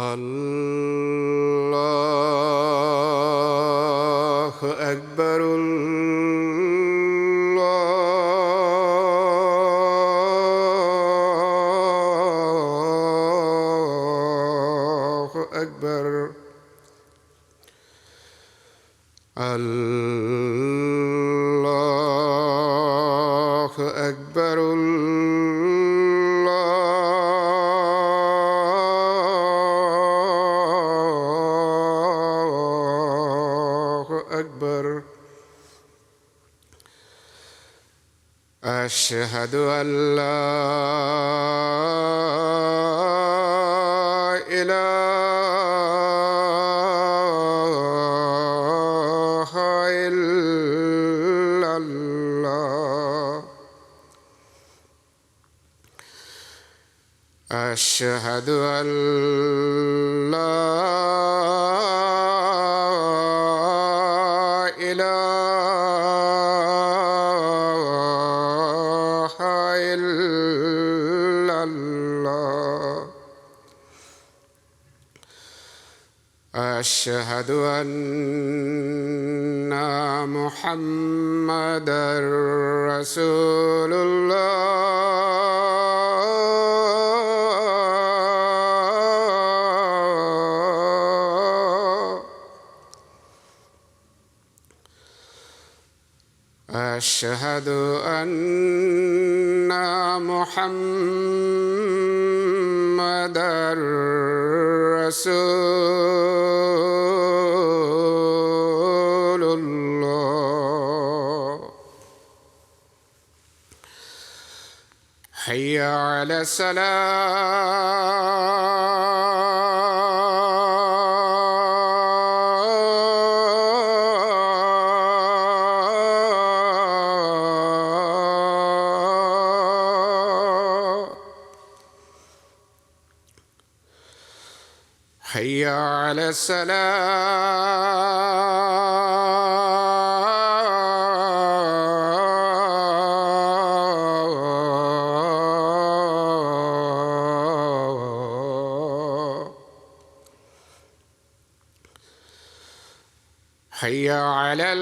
اللہ اکبر اللہ اکبر اللہ اکبر أشهد أن لا إله إلا الله أشهد أن لا أشهد أن محمدًا رسول الله أشهد أن محمدًا رسول الله حي على حي على حي على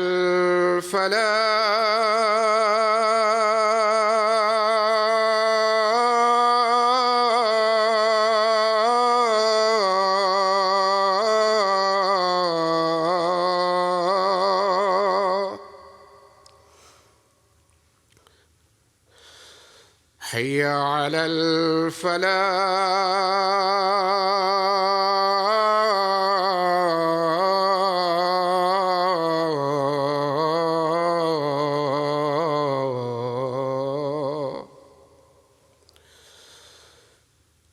حي على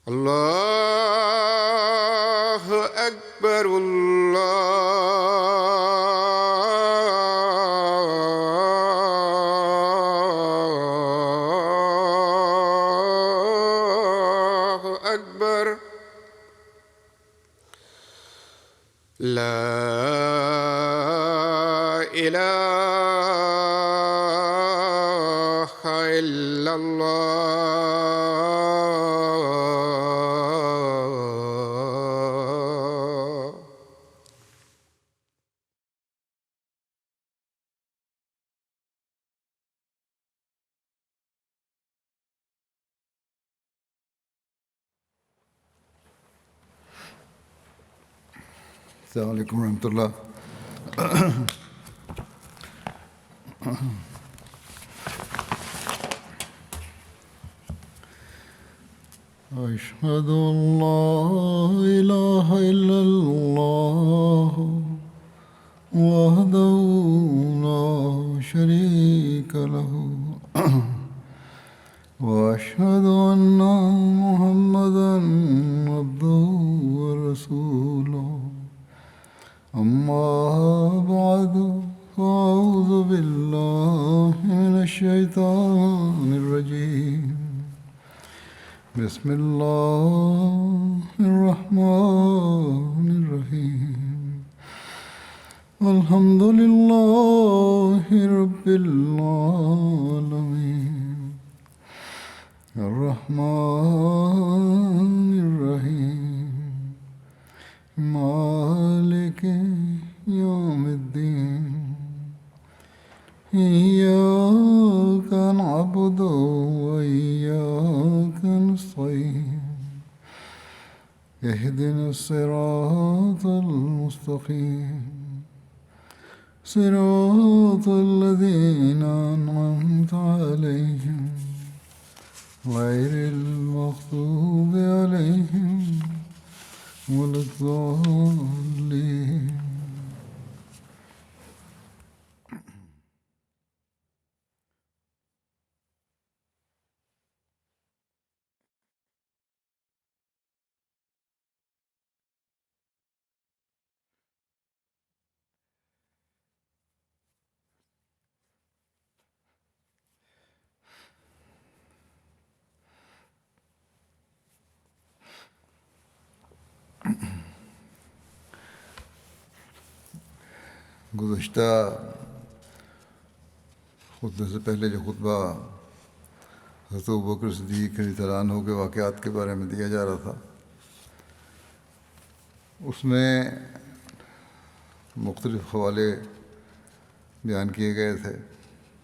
الله أكبر الله أكبر لا إله إلا الله السلام علیکم ورحمۃ اللہ۔ أشهد أن لا إله إلا الله وحده لا شريك له وأشهد أن محمدًا عبده ورسوله أما بعد فأعوذ بالله من الشيطان الرجيم بسم الله الرحمن الرحيم الحمد لله رب العالمين الرحمن الرحيم مالك يوم الدين إياك نعبد وإياك نستعين اهدنا الصراط المستقيم صراط الذين أنعمت عليهم غير المغضوب عليهم ولا الضالين. گزشتہ خطبے سے پہلے جو خطبہ حضرت ابوبکر صدیق رضی اللہ عنہ کے واقعات کے بارے میں دیا جا رہا تھا، اس میں مختلف حوالے بیان کیے گئے تھے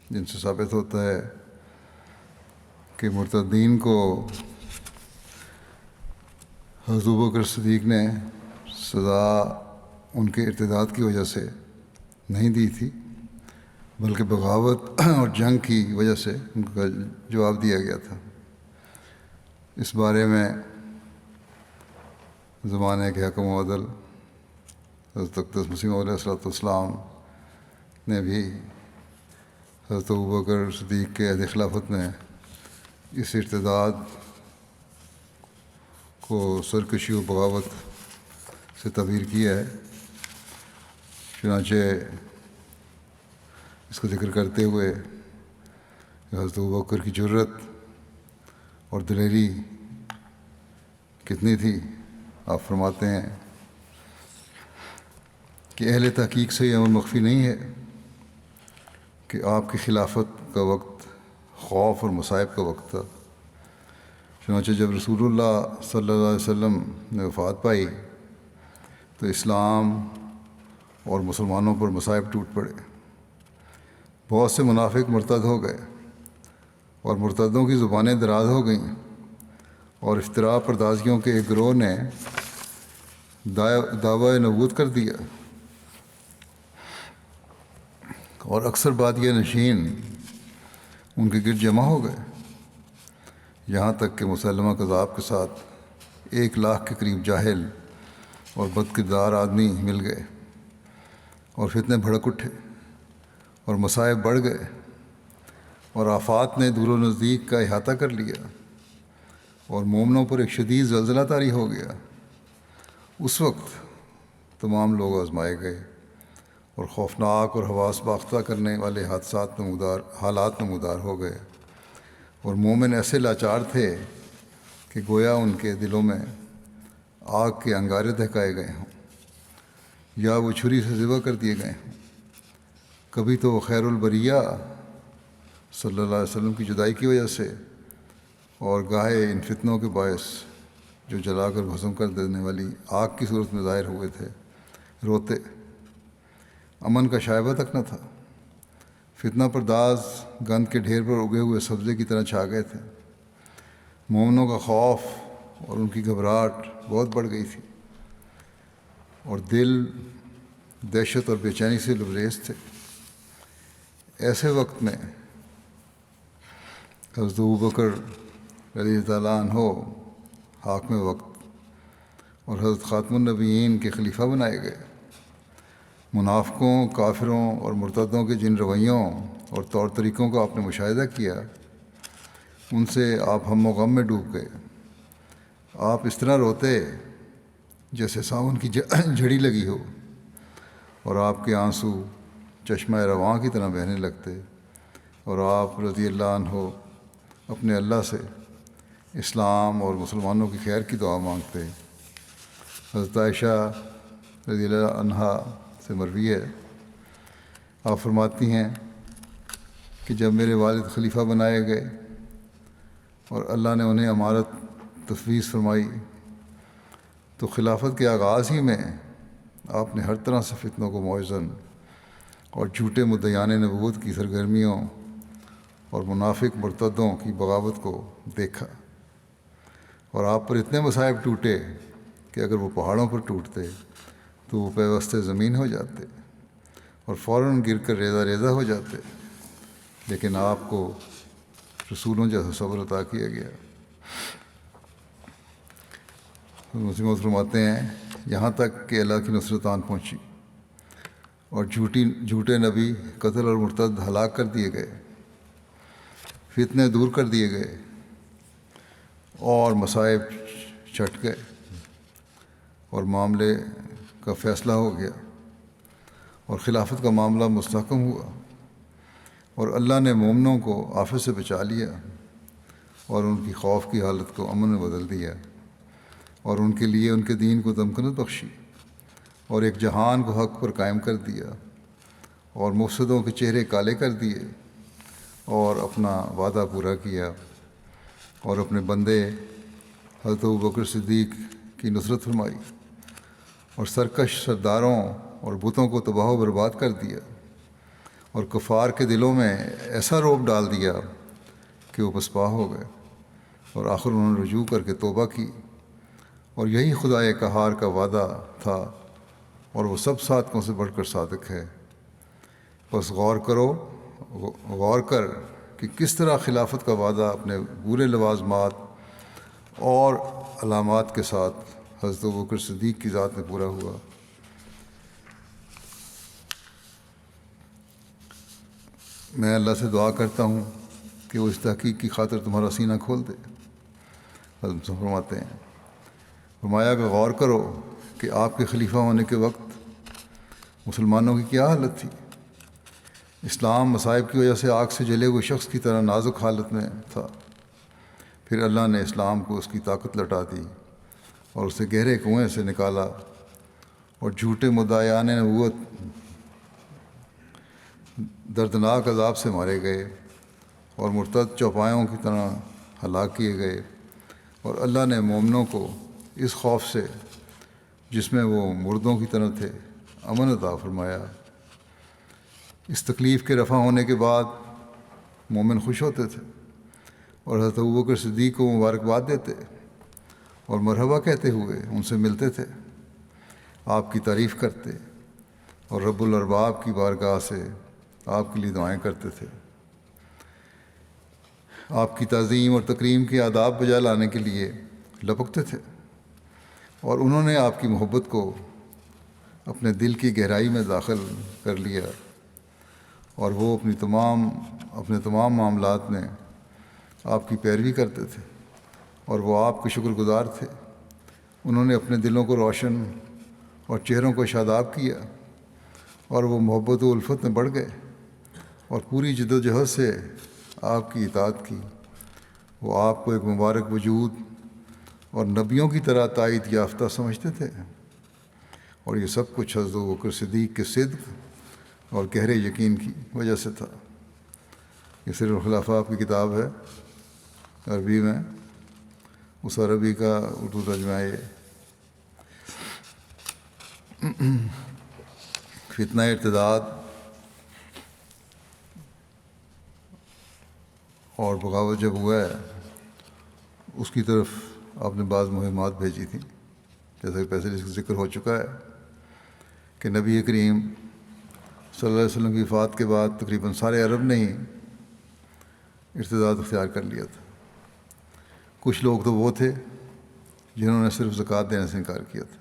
جن سے ثابت ہوتا ہے کہ مرتدین کو حضرت ابوبکر صدیق نے سزا ان کے ارتداد کی وجہ سے نہیں دی تھی، بلکہ بغاوت اور جنگ کی وجہ سے ان کا جواب دیا گیا تھا۔ اس بارے میں زمانے کے حکم و عدل حضرت اقدس مسیح موعود علیہ السلام نے بھی حضرت ابوبکر صدیق کے عہد خلافت میں اس ارتداد کو سرکشی و بغاوت سے تعبیر کیا ہے۔ چنانچہ اس کو ذکر کرتے ہوئے کہ حضرت ابوبکر کی جرت اور دلیری کتنی تھی، آپ فرماتے ہیں کہ اہل تحقیق سے یہ امر مخفی نہیں ہے کہ آپ کی خلافت کا وقت خوف اور مصائب کا وقت تھا۔ چنانچہ جب رسول اللہ صلی اللہ علیہ وسلم نے وفات پائی تو اسلام اور مسلمانوں پر مصائب ٹوٹ پڑے، بہت سے منافق مرتد ہو گئے اور مرتدوں کی زبانیں دراز ہو گئیں، اور افتراء پردازیوں کے ایک گروہ نے دعویٰ نبوت کر دیا، اور اکثر بادیہ نشین ان کے گرد جمع ہو گئے، یہاں تک کہ مسلمہ کذاب کے ساتھ 1,00,000 کے قریب جاہل اور بد کردار آدمی مل گئے، اور فتنے بھڑک اٹھے اور مصائب بڑھ گئے، اور آفات نے دور و نزدیک کا احاطہ کر لیا، اور مومنوں پر ایک شدید زلزلہ طاری ہو گیا۔ اس وقت تمام لوگ آزمائے گئے اور خوفناک اور حواس باختہ کرنے والے حالات نمودار ہو گئے، اور مومن ایسے لاچار تھے کہ گویا ان کے دلوں میں آگ کے انگارے دہکائے گئے ہوں یا وہ چھری سے ذبح کر دیے گئے ہوں۔ کبھی تو وہ خیر البریہ صلی اللہ علیہ وسلم کی جدائی کی وجہ سے، اور گاہے ان فتنوں کے باعث جو جلا کر بھسم کر دینے والی آگ کی صورت میں ظاہر ہوئے تھے، روتے۔ امن کا شائبہ تک نہ تھا، فتنہ پرداز گند کے ڈھیر پر اگے ہوئے سبزے کی طرح چھا گئے تھے۔ مومنوں کا خوف اور ان کی گھبراہٹ بہت بڑھ گئی تھی، اور دل دہشت اور بے چینی سے لبریز تھے۔ ایسے وقت میں حضرت ابوبکر رضی اللہ عنہ حاکم وقت اور حضرت خاتم النبیین کے خلیفہ بنائے گئے۔ منافقوں، کافروں اور مرتدوں کے جن رویوں اور طور طریقوں کا آپ نے مشاہدہ کیا، ان سے آپ ہم و غم میں ڈوب گئے۔ آپ اس طرح روتے جیسے ساون کی جھڑی لگی ہو، اور آپ کے آنسو چشمہ رواں کی طرح بہنے لگتے، اور آپ رضی اللہ عنہ اپنے اللہ سے اسلام اور مسلمانوں کی خیر کی دعا مانگتے۔ حضرت عائشہ رضی اللہ عنہا سے مروی ہے، آپ فرماتی ہیں کہ جب میرے والد خلیفہ بنائے گئے اور اللہ نے انہیں امارت تفویض فرمائی تو خلافت کے آغاز ہی میں آپ نے ہر طرح سے فتنوں کو موزن اور جھوٹے مدعیان نبوت کی سرگرمیوں اور منافق مرتدوں کی بغاوت کو دیکھا، اور آپ پر اتنے مصائب ٹوٹے کہ اگر وہ پہاڑوں پر ٹوٹتے تو وہ پیوستے زمین ہو جاتے اور فوراً گر کر ریزہ ریزہ ہو جاتے، لیکن آپ کو رسولوں جیسا صبر عطا کیا گیا۔ مسلم فرماتے ہیں یہاں تک کہ اللہ کی نصرت آن پہنچی اور جھوٹے نبی قتل اور مرتد ہلاک کر دیے گئے، فتنے دور کر دیے گئے اور مصائب چھٹ گئے اور معاملے کا فیصلہ ہو گیا اور خلافت کا معاملہ مستحکم ہوا، اور اللہ نے مومنوں کو آفت سے بچا لیا اور ان کی خوف کی حالت کو امن میں بدل دیا، اور ان کے لیے ان کے دین کو تمکنت بخشی اور ایک جہان کو حق پر قائم کر دیا، اور مفسدوں کے چہرے کالے کر دیے اور اپنا وعدہ پورا کیا، اور اپنے بندے حضرت ابوبکر صدیق کی نصرت فرمائی اور سرکش سرداروں اور بتوں کو تباہ و برباد کر دیا، اور کفار کے دلوں میں ایسا رعب ڈال دیا کہ وہ پسپا ہو گئے، اور آخر انہوں نے رجوع کر کے توبہ کی، اور یہی خدائے قہار کا وعدہ تھا، اور وہ سب صادقوں سے بڑھ کر صادق ہے۔ بس غور کر کہ کس طرح خلافت کا وعدہ اپنے پورے لوازمات اور علامات کے ساتھ حضرت ابوبکر صدیق کی ذات میں پورا ہوا۔ میں اللہ سے دعا کرتا ہوں کہ وہ اس تحقیق کی خاطر تمہارا سینہ کھول دے۔ حضرت فرماتے ہیں، فرمایا کہ غور کرو کہ آپ کے خلیفہ ہونے کے وقت مسلمانوں کی کیا حالت تھی۔ اسلام مصائب کی وجہ سے آگ سے جلے ہوئے شخص کی طرح نازک حالت میں تھا، پھر اللہ نے اسلام کو اس کی طاقت لٹا دی اور اسے گہرے کنویں سے نکالا، اور جھوٹے مدعیان نبوت دردناک عذاب سے مارے گئے اور مرتد چوپایوں کی طرح ہلاک کیے گئے، اور اللہ نے مومنوں کو اس خوف سے جس میں وہ مردوں کی طرح تھے امن عطا فرمایا۔ اس تکلیف کے رفع ہونے کے بعد مومن خوش ہوتے تھے اور حضرت ابوبکر صدیق کو مبارکباد دیتے اور مرحبا کہتے ہوئے ان سے ملتے تھے، آپ کی تعریف کرتے اور رب الارباب کی بارگاہ سے آپ کے لیے دعائیں کرتے تھے، آپ کی تعظیم اور تکریم کے آداب بجا لانے کے لیے لپکتے تھے، اور انہوں نے آپ کی محبت کو اپنے دل کی گہرائی میں داخل کر لیا، اور وہ اپنے تمام معاملات میں آپ کی پیروی کرتے تھے، اور وہ آپ کے شکر گزار تھے۔ انہوں نے اپنے دلوں کو روشن اور چہروں کو شاداب کیا، اور وہ محبت و الفت میں بڑھ گئے اور پوری جد و جہد سے آپ کی اطاعت کی۔ وہ آپ کو ایک مبارک وجود اور نبیوں کی طرح تائید یافتہ سمجھتے تھے، اور یہ سب کچھ حضرت ابوبکر صدیق کے صدق اور گہرے یقین کی وجہ سے تھا۔ یہ سر الخلافہ آپ کی کتاب ہے عربی میں، اس عربی کا اردو ترجمہ ہے۔ فتنہ ارتداد اور بغاوت جب ہوا ہے اس کی طرف آپ نے بعض مہمات بھیجی تھیں، جیسا کہ پہلے اس کا ذکر ہو چکا ہے کہ نبی کریم صلی اللہ علیہ وسلم کی وفات کے بعد تقریباً سارے عرب نے ہی ارتداد اختیار کر لیا تھا۔ کچھ لوگ تو وہ تھے جنہوں نے صرف زکوٰۃ دینے سے انکار کیا تھا،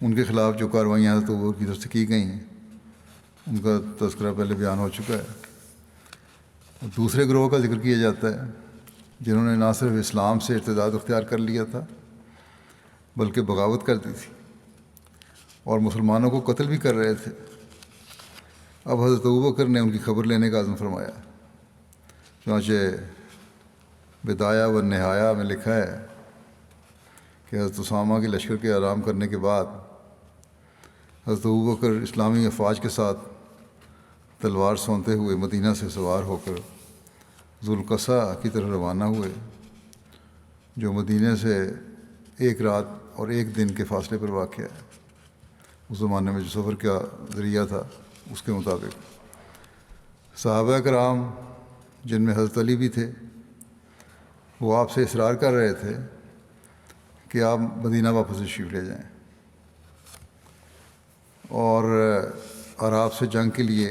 ان کے خلاف جو کارروائیاں تو وہ کی طرف سے کی گئیں ان کا تذکرہ پہلے بیان ہو چکا ہے۔ اور دوسرے گروہ کا ذکر کیا جاتا ہے جنہوں نے نہ صرف اسلام سے ارتداد اختیار کر لیا تھا بلکہ بغاوت کر دی تھی اور مسلمانوں کو قتل بھی کر رہے تھے۔ اب حضرت ابوبکر نے ان کی خبر لینے کا عزم فرمایا، چنانچہ بدایہ و نہایہ میں لکھا ہے کہ حضرت اسامہ کے لشکر کے آرام کرنے کے بعد حضرت ابوبکر اسلامی افواج کے ساتھ تلوار سونتے ہوئے مدینہ سے سوار ہو کر ذوالقصہ کی طرف روانہ ہوئے، جو مدینہ سے 1 رات اور 1 دن کے فاصلے پر واقع ہے۔ اس زمانے میں جو سفر کا ذریعہ تھا اس کے مطابق صحابہ کرام، جن میں حضرت علی بھی تھے، وہ آپ سے اصرار کر رہے تھے کہ آپ مدینہ واپس تشریف لے جائیں اور آپ سے جنگ کے لیے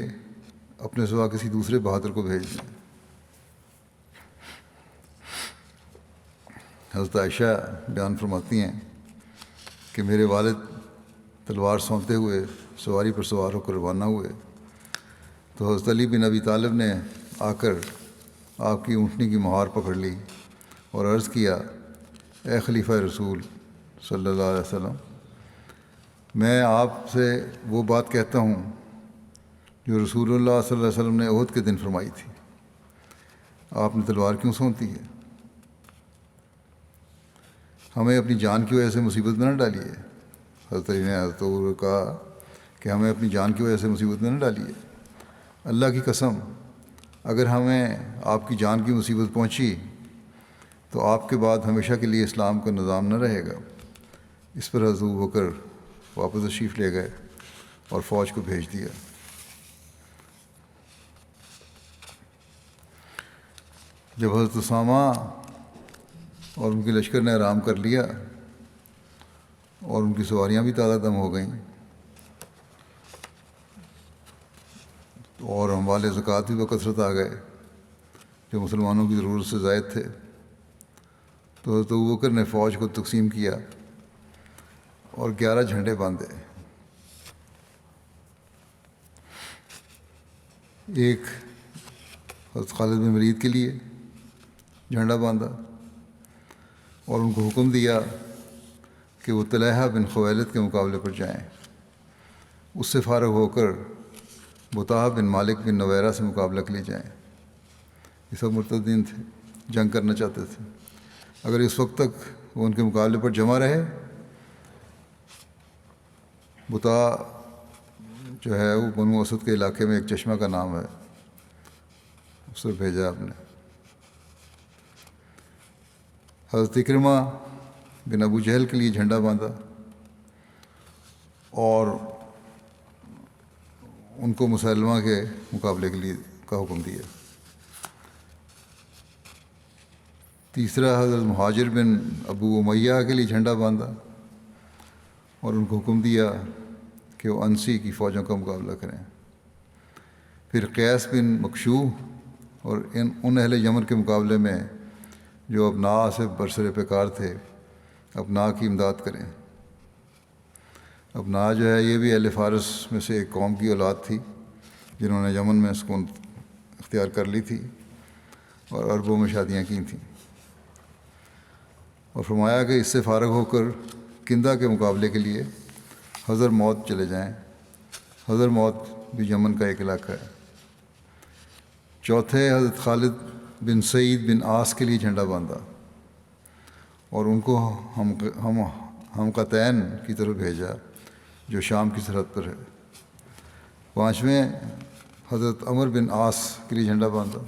اپنے سوا کسی دوسرے بہادر کو بھیج دیں۔ حضرت عائشہ بیان فرماتی ہیں کہ میرے والد تلوار سونتے ہوئے سواری پر سوار ہو کر روانہ ہوئے تو حضرت علی بن ابی طالب نے آ کر آپ کی اونٹنی کی مہار پکڑ لی اور عرض کیا، اے خلیفہ رسول صلی اللہ علیہ وسلم، میں آپ سے وہ بات کہتا ہوں جو رسول اللہ صلی اللہ علیہ وسلم نے احد کے دن فرمائی تھی، آپ نے تلوار کیوں سونتی ہے؟ ہمیں اپنی جان کی وجہ سے مصیبت میں نہ ڈالیے۔ حضرت علی نے حضرت عمر کو کہا کہ ہمیں اپنی جان کی وجہ سے مصیبت میں نہ ڈالیے، اللہ کی قسم اگر ہمیں آپ کی جان کی مصیبت پہنچی تو آپ کے بعد ہمیشہ کے لیے اسلام کا نظام نہ رہے گا۔ اس پر حضرت ابوبکر واپس تشریف لے گئے اور فوج کو بھیج دیا۔ جب حضرت اسامہ اور ان کے لشکر نے آرام کر لیا اور ان کی سواریاں بھی تازہ دم ہو گئیں اور اموال زکوٰۃ بھی بکثرت آ گئے جو مسلمانوں کی ضرورت سے زائد تھے، تو حضرت ابوبکر نے فوج کو تقسیم کیا اور 11 جھنڈے باندھے۔ ایک حضرت خالد بن ولید کے لیے جھنڈا باندھا اور ان کو حکم دیا کہ وہ طلحہ بن خویلد کے مقابلے پر جائیں، اس سے فارغ ہو کر بطاح بن مالک بن نویرہ سے مقابلہ کے لیے جائیں۔ یہ سب مرتدین تھے، جنگ کرنا چاہتے تھے۔ اگر اس وقت تک وہ ان کے مقابلے پر جمع رہے، بطاح جو ہے وہ بنو اسد کے علاقے میں ایک چشمہ کا نام ہے، اس سے بھیجا آپ نے۔ حضرت اکرمہ بن ابو جہل کے لیے جھنڈا باندھا اور ان کو مسلمہ کے مقابلے کے لیے کا حکم دیا۔ تیسرا حضرت مہاجر بن ابو امیہ کے لیے جھنڈا باندھا اور ان کو حکم دیا کہ وہ انسی کی فوجوں کا مقابلہ کریں۔ پھر قیس بن مکشوح اور ان اہل یمن کے مقابلے میں جو ابناء سے برسر پیکار تھے، ابناء کی امداد کریں۔ ابناء جو ہے یہ بھی اہل فارس میں سے ایک قوم کی اولاد تھی جنہوں نے یمن میں سکون اختیار کر لی تھی اور عربوں میں شادیاں کی تھیں، اور فرمایا کہ اس سے فارغ ہو کر کندہ کے مقابلے کے لیے حضر موت چلے جائیں۔ حضر موت بھی یمن کا ایک علاقہ ہے۔ چوتھے حضرت خالد بن سعید بن عاص کے لیے جھنڈا باندھا اور ان کو ہم قطعین کی طرف بھیجا جو شام کی سرحد پر ہے۔ پانچویں حضرت عمر بن عاص کے لیے جھنڈا باندھا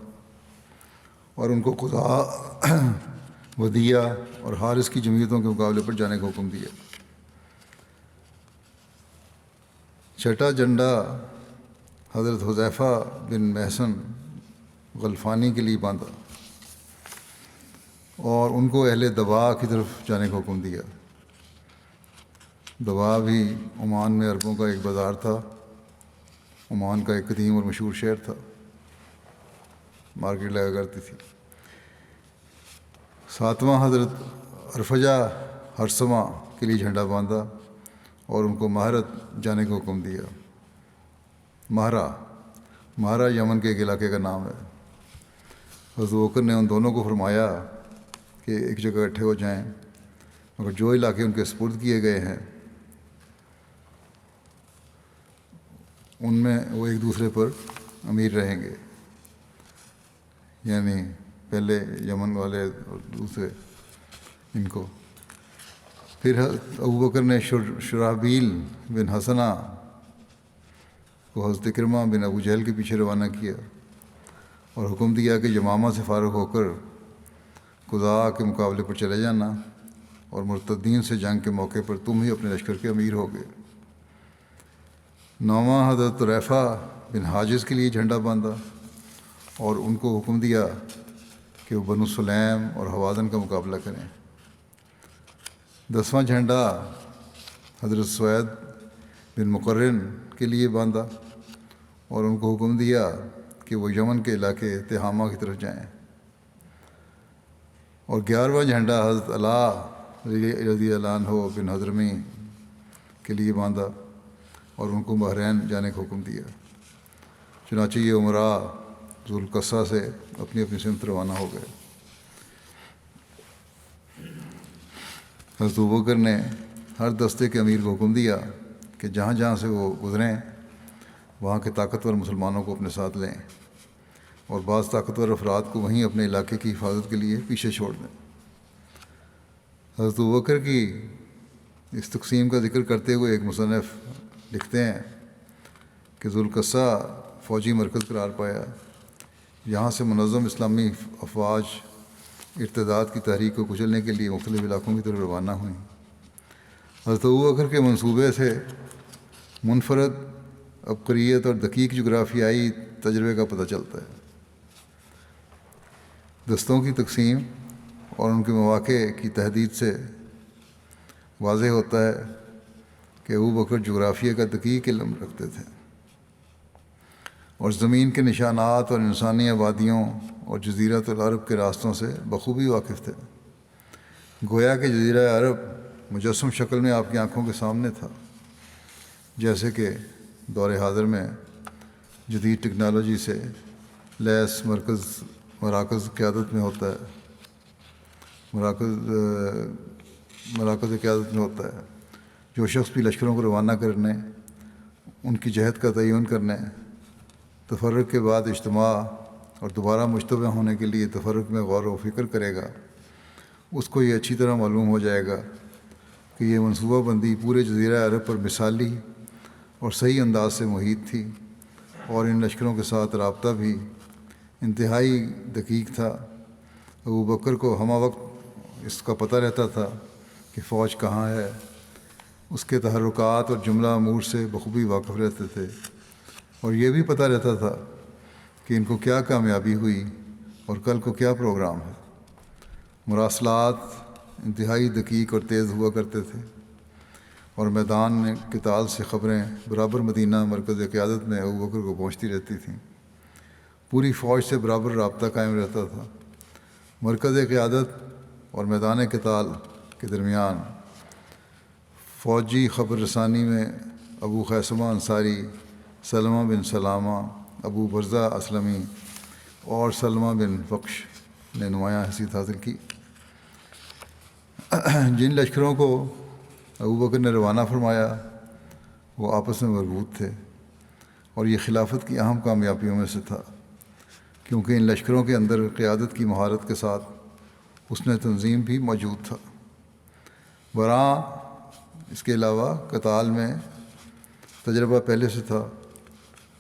اور ان کو قضاء، ودیہ اور حارث کی جمعیتوں کے مقابلے پر جانے کا حکم دیا۔ چھٹا جھنڈا حضرت حذیفہ بن محسن غلفانی کے لیے باندھا اور ان کو اہل دبا کی طرف جانے کا حکم دیا۔ دبا بھی عمان میں عربوں کا ایک بازار تھا، عمان کا ایک قدیم اور مشہور شہر تھا، مارکیٹ لگا کرتی تھی۔ ساتواں حضرت ارفجہ ہرسمہ کے لیے جھنڈا باندھا اور ان کو مہرت جانے کا حکم دیا۔ مہرہ یمن کے ایک علاقے کا نام ہے۔ حضرت ابوبکر نے ان دونوں کو فرمایا کہ ایک جگہ اکٹھے ہو جائیں، مگر جو علاقے ان کے سپرد کیے گئے ہیں ان میں وہ ایک دوسرے پر امیر رہیں گے، یعنی پہلے یمن والے اور دوسرے ان کو. پھر ابو بکر نے شرحبیل بن حسنہ کو حضرت اکرمہ بن ابو جہل کے پیچھے روانہ کیا اور حکم دیا کہ یمامہ سے فارغ ہو کر قضاء کے مقابلے پر چلے جانا، اور مرتدین سے جنگ کے موقع پر تم ہی اپنے لشکر کے امیر ہوگے. نوما حضرت ریفہ بن حاجز کے لیے جھنڈا باندھا اور ان کو حکم دیا کہ وہ بنو سلیم اور حوازن کا مقابلہ کریں. 10واں جھنڈا حضرت سوید بن مقرن کے لیے باندھا اور ان کو حکم دیا کہ وہ یمن کے علاقے تہامہ کی طرف جائیں. اور 11واں جھنڈا حضرت علا رضی اللہ عنہ بن حضرمی کے لیے باندھا اور ان کو بحرین جانے کا حکم دیا. چنانچہ یہ عمراء ذوالقصہ سے اپنی اپنی سمت روانہ ہو گئے. حضرت ابوبکر نے ہر دستے کے امیر کو حکم دیا کہ جہاں جہاں سے وہ گزریں وہاں کے طاقتور مسلمانوں کو اپنے ساتھ لیں اور بعض طاقتور افراد کو وہیں اپنے علاقے کی حفاظت کے لیے پیچھے چھوڑ دیں. حضرت ابوبکر کی اس تقسیم کا ذکر کرتے ہوئے ایک مصنف لکھتے ہیں کہ ذوالقصہ فوجی مرکز قرار پایا. یہاں سے منظم اسلامی افواج ارتداد کی تحریک کو کچلنے کے لیے مختلف علاقوں کی طرف روانہ ہوئیں. حضرت ابوبکر کے منصوبے سے منفرد عبقریت اور دقیق جغرافیائی تجربے کا پتہ چلتا ہے. دستوں کی تقسیم اور ان کے مواقع کی تحدید سے واضح ہوتا ہے کہ ابوبکر جغرافیہ کا دقیق علم رکھتے تھے اور زمین کے نشانات اور انسانی آبادیوں اور جزیرۃ العرب کے راستوں سے بخوبی واقف تھے. گویا کہ جزیرہ عرب مجسم شکل میں آپ کی آنکھوں کے سامنے تھا، جیسے کہ دور حاضر میں جدید ٹیکنالوجی سے لیس مراکز قیادت میں ہوتا ہے مراکز قیادت میں ہوتا ہے. جو شخص بھی لشکروں کو روانہ کرنے، ان کی جہت کا تعین کرنے، تفرق کے بعد اجتماع اور دوبارہ مجتمع ہونے کے لیے تفرق میں غور و فکر کرے گا، اس کو یہ اچھی طرح معلوم ہو جائے گا کہ یہ منصوبہ بندی پورے جزیرہ عرب پر مثالی اور صحیح انداز سے محیط تھی، اور ان لشکروں کے ساتھ رابطہ بھی انتہائی دقیق تھا. ابوبکر کو ہمہ وقت اس کا پتہ رہتا تھا کہ فوج کہاں ہے، اس کے تحرکات اور جملہ امور سے بخوبی واقف رہتے تھے، اور یہ بھی پتہ رہتا تھا کہ ان کو کیا کامیابی ہوئی اور کل کو کیا پروگرام ہے. مراسلات انتہائی دقیق اور تیز ہوا کرتے تھے، اور میدان قتال سے خبریں برابر مدینہ مرکز قیادت میں ابوبکر کو پہنچتی رہتی تھیں. پوری فوج سے برابر رابطہ قائم رہتا تھا. مرکز قیادت اور میدان قتال کے درمیان فوجی خبر رسانی میں ابو خیثمہ انصاری، سلمہ بن سلامہ، ابو برزہ اسلمی اور سلمہ بن فقش نے نمایاں حیثیت حاصل کی. جن لشکروں کو ابوبکر نے روانہ فرمایا وہ آپس میں مربوط تھے، اور یہ خلافت کی اہم کامیابیوں میں سے تھا، کیونکہ ان لشکروں کے اندر قیادت کی مہارت کے ساتھ حسن تنظیم بھی موجود تھا. برآں اس کے علاوہ قتال میں تجربہ پہلے سے تھا.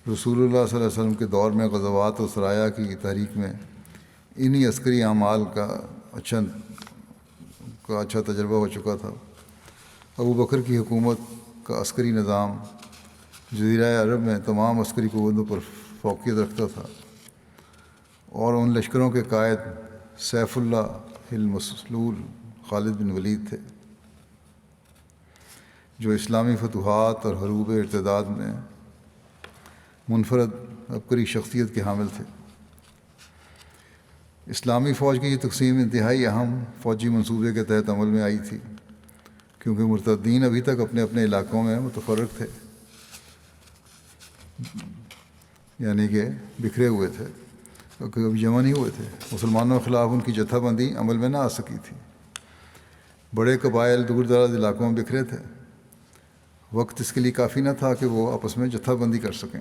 رسول اللہ صلی اللہ علیہ وسلم کے دور میں غزوات و سرایا کی تحریک میں انہی عسکری اعمال کا اچھا تجربہ ہو چکا تھا. ابوبکر کی حکومت کا عسکری نظام جزیرہ عرب میں تمام عسکری قوتوں پر فوقیت رکھتا تھا، اور ان لشکروں کے قائد سیف اللہ المسلول خالد بن ولید تھے، جو اسلامی فتوحات اور حروب ارتداد میں منفرد عبقری شخصیت کے حامل تھے. اسلامی فوج کی یہ تقسیم انتہائی اہم فوجی منصوبے کے تحت عمل میں آئی تھی، کیونکہ مرتدین ابھی تک اپنے اپنے علاقوں میں متفرق تھے، یعنی کہ بکھرے ہوئے تھے، کبھی جمع نہیں ہوئے تھے. مسلمانوں کے خلاف ان کی جتھا بندی عمل میں نہ آ سکی تھی. بڑے قبائل دور دراز علاقوں میں بکھرے تھے. وقت اس کے لیے کافی نہ تھا کہ وہ آپس میں جتھا بندی کر سکیں،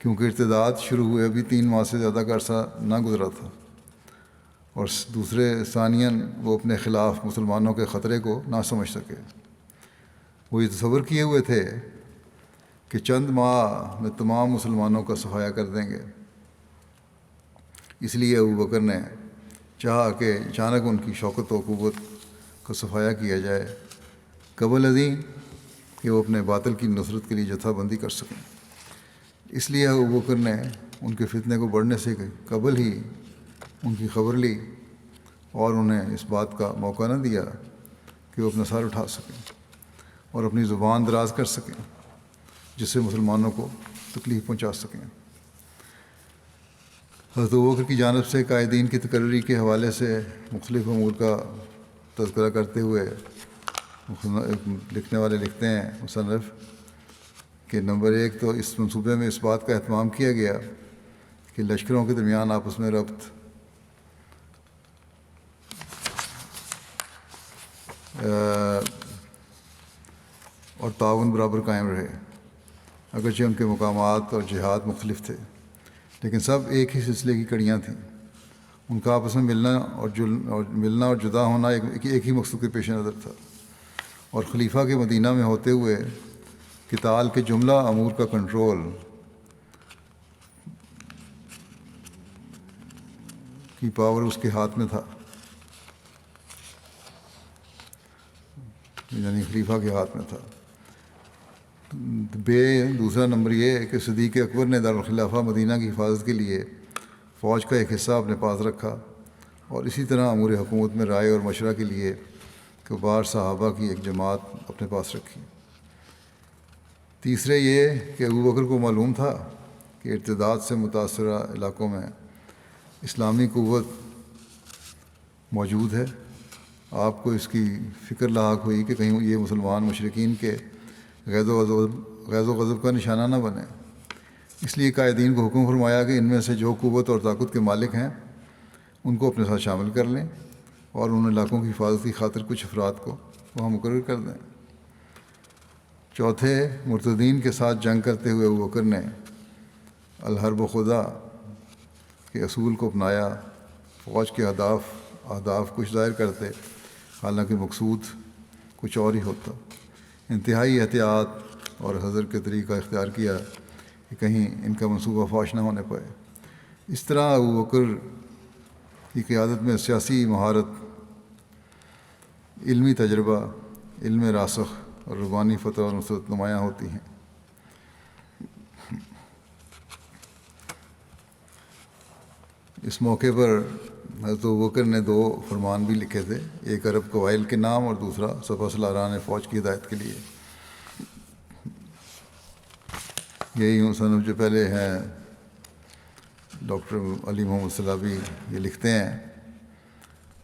کیونکہ ارتداد شروع ہوئے ابھی 3 ماہ سے زیادہ کا عرصہ نہ گزرا تھا. اور دوسرے ثانیاً وہ اپنے خلاف مسلمانوں کے خطرے کو نہ سمجھ سکے۔ وہ یہ تصور کیے ہوئے تھے کہ چند ماہ میں تمام مسلمانوں کا صفایا کر دیں گے، اس لیے ابوبکر نے چاہا کہ اچانک ان کی شوکت و قوت کا صفایا کیا جائے قبل ازیں کہ وہ اپنے باطل کی نصرت کے لیے جتھا بندی کر سکیں۔ اس لیے ابوبکر نے ان کے فتنے کو بڑھنے سے قبل ہی ان کی خبر لی اور انہیں اس بات کا موقع نہ دیا کہ وہ اپنا سر اٹھا سکیں اور اپنی زبان دراز کر سکیں جس سے مسلمانوں کو تکلیف پہنچا سکیں۔ حضرت ابوبکر کی جانب سے قائدین کی تقرری کے حوالے سے مختلف امور کا تذکرہ کرتے ہوئے لکھنے والے لکھتے ہیں مصنف کہ نمبر 1 تو اس منصوبے میں اس بات کا اہتمام کیا گیا کہ لشکروں کے درمیان آپس میں ربط اور تعاون برابر قائم رہے، اگرچہ ان کے مقامات اور جہاد مختلف تھے لیکن سب ایک ہی سلسلے کی کڑیاں تھیں۔ ان کا آپس میں ملنا اور جدا ہونا ایک ہی مقصود کے پیش نظر تھا، اور خلیفہ کے مدینہ میں ہوتے ہوئے قتال کے جملہ امور کا کنٹرول کی پاور اس کے ہاتھ میں تھا، یعنی خلیفہ کے ہاتھ میں تھا۔ دوسرا نمبر یہ ہے کہ صدیق اکبر نے دارالخلافہ مدینہ کی حفاظت کے لیے فوج کا ایک حصہ اپنے پاس رکھا، اور اسی طرح امور حکومت میں رائے اور مشورہ کے لیے کبار صحابہ کی ایک جماعت اپنے پاس رکھی۔ تیسرے یہ کہ ابوبکر کو معلوم تھا کہ ارتداد سے متاثرہ علاقوں میں اسلامی قوت موجود ہے۔ آپ کو اس کی فکر لاحق ہوئی کہ کہیں یہ مسلمان مشرکین کے غیظ و غضب کا نشانہ نہ بنے، اس لیے قائدین کو حکم فرمایا کہ ان میں سے جو قوت اور طاقت کے مالک ہیں ان کو اپنے ساتھ شامل کر لیں اور ان علاقوں کی حفاظت کی خاطر کچھ افراد کو وہاں مقرر کر دیں۔ چوتھے، مرتدین کے ساتھ جنگ کرتے ہوئے ابوبکر نے الحرب خدا کے اصول کو اپنایا۔ فوج کے اہداف کچھ ظاہر کرتے حالانکہ مقصود کچھ اور ہی ہوتا۔ انتہائی احتیاط اور حذر کے طریقہ اختیار کیا کہ کہیں ان کا منصوبہ فاش نہ ہونے پائے۔ اس طرح ابوبکر کی قیادت میں سیاسی مہارت، علمی تجربہ، علم راسخ اور ربانی فتح و نصرت نمایاں ہوتی ہیں۔ اس موقع پر حضرت ابوبکر نے 2 فرمان بھی لکھے تھے، ایک عرب قبائل کے نام اور دوسرا سپہ سالاران فوج کی ہدایت کے لیے۔ یہی مصنف جو پہلے ہیں ڈاکٹر علی محمد سلابی، یہ لکھتے ہیں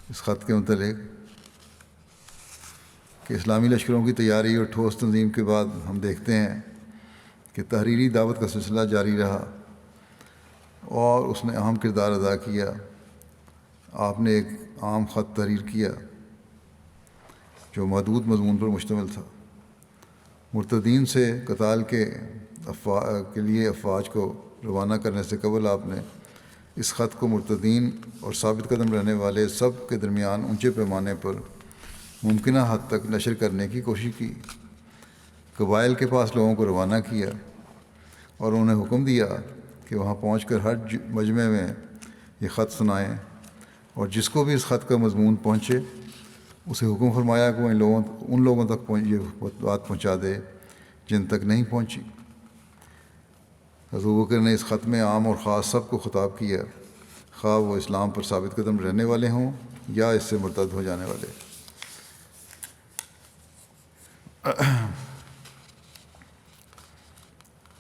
اس خط کے متعلق کہ اسلامی لشکروں کی تیاری اور ٹھوس تنظیم کے بعد ہم دیکھتے ہیں کہ تحریری دعوت کا سلسلہ جاری رہا اور اس نے اہم کردار ادا کیا۔ آپ نے ایک عام خط تحریر کیا جو محدود مضمون پر مشتمل تھا۔ مرتدین سے قتال کے لیے افواج کو روانہ کرنے سے قبل آپ نے اس خط کو مرتدین اور ثابت قدم رہنے والے سب کے درمیان اونچے پیمانے پر ممکنہ حد تک نشر کرنے کی کوشش کی۔ قبائل کے پاس لوگوں کو روانہ کیا اور انہیں حکم دیا کہ وہاں پہنچ کر ہر مجمع میں یہ خط سنائیں، اور جس کو بھی اس خط کا مضمون پہنچے اسے حکم فرمایا کہ وہ ان لوگوں تک یہ بات پہنچا دے جن تک نہیں پہنچی۔ حضرت ابوبکر نے اس خط میں عام اور خاص سب کو خطاب کیا، خواہ وہ اسلام پر ثابت قدم رہنے والے ہوں یا اس سے مرتد ہو جانے والے۔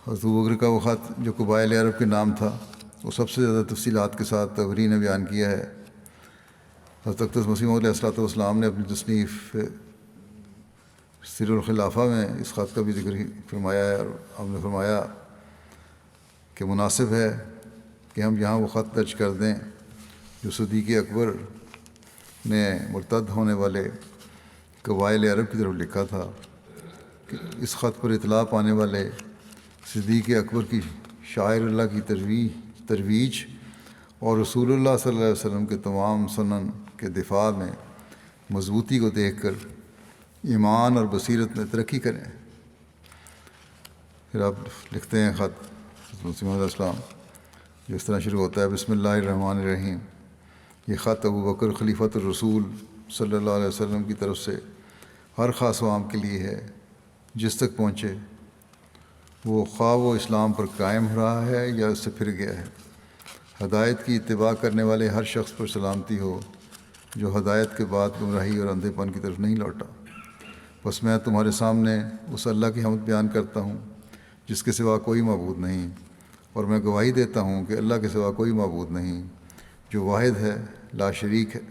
حضرت ابوبکر کا وہ خط جو قبائل عرب کے نام تھا وہ سب سے زیادہ تفصیلات کے ساتھ تبری نے بیان کیا ہے۔ حضرت اقدس مسیح موعود علیہ السلام نے اپنی تصنیف سر الخلافہ میں اس خط کا بھی ذکر فرمایا ہے، اور ہم نے فرمایا کہ مناسب ہے کہ ہم یہاں وہ خط درج کر دیں جو صدیق اکبر نے مرتد ہونے والے قبائل عرب کی طرف لکھا تھا کہ اس خط پر اطلاع پانے والے صدیق اکبر کی شاعر اللہ کی ترویج اور رسول اللہ صلی اللہ علیہ وسلم کے تمام سنن کے دفاع میں مضبوطی کو دیکھ کر ایمان اور بصیرت میں ترقی کریں۔ پھر آپ لکھتے ہیں خط مسیح علیہ السلام جو اس طرح شروع ہوتا ہے، بسم اللہ الرحمن الرحیم۔ یہ خط ابو بکر خلیفۃ الرسول صلی اللہ علیہ وسلم کی طرف سے ہر خاص و عام کے لیے ہے، جس تک پہنچے وہ خواہ و اسلام پر قائم رہا ہے یا اس سے پھر گیا ہے۔ ہدایت کی اتباع کرنے والے ہر شخص پر سلامتی ہو جو ہدایت کے بعد گمراہی اور اندھے پن کی طرف نہیں لوٹا۔ بس میں تمہارے سامنے اس اللہ کی حمد بیان کرتا ہوں جس کے سوا کوئی معبود نہیں، اور میں گواہی دیتا ہوں کہ اللہ کے سوا کوئی معبود نہیں جو واحد ہے، لا شریک ہے،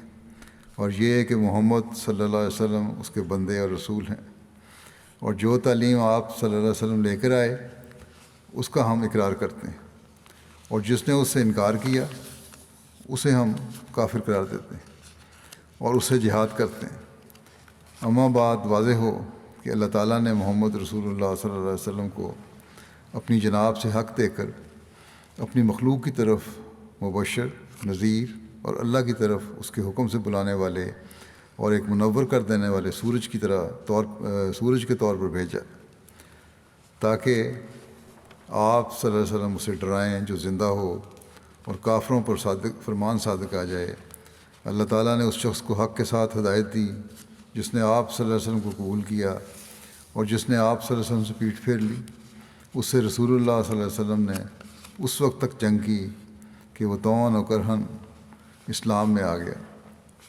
اور یہ ہے کہ محمد صلی اللہ علیہ وسلم اس کے بندے اور رسول ہیں، اور جو تعلیم آپ صلی اللہ علیہ وسلم لے کر آئے اس کا ہم اقرار کرتے ہیں، اور جس نے اس سے انکار کیا اسے ہم کافر قرار دیتے ہیں اور اس سے جہاد کرتے ہیں۔ اما بعد واضح ہو کہ اللہ تعالیٰ نے محمد رسول اللہ صلی اللہ علیہ وسلم کو اپنی جناب سے حق دے کر اپنی مخلوق کی طرف مبشر، نذیر اور اللہ کی طرف اس کے حکم سے بلانے والے اور ایک منور کر دینے والے سورج کے طور پر بھیجا، تاکہ آپ صلی اللہ علیہ وسلم اسے ڈرائیں جو زندہ ہو اور کافروں پر فرمان صادق آ جائے۔ اللہ تعالیٰ نے اس شخص کو حق کے ساتھ ہدایت دی جس نے آپ صلی اللہ علیہ وسلم کو قبول کیا، اور جس نے آپ صلی اللہ علیہ وسلم سے پیٹھ پھیر لی۔ اس سے رسول اللہ صلی اللہ علیہ وسلم نے اس وقت تک جنگ کی کہ وہ طوعاً و کرہاً اسلام میں آ گیا۔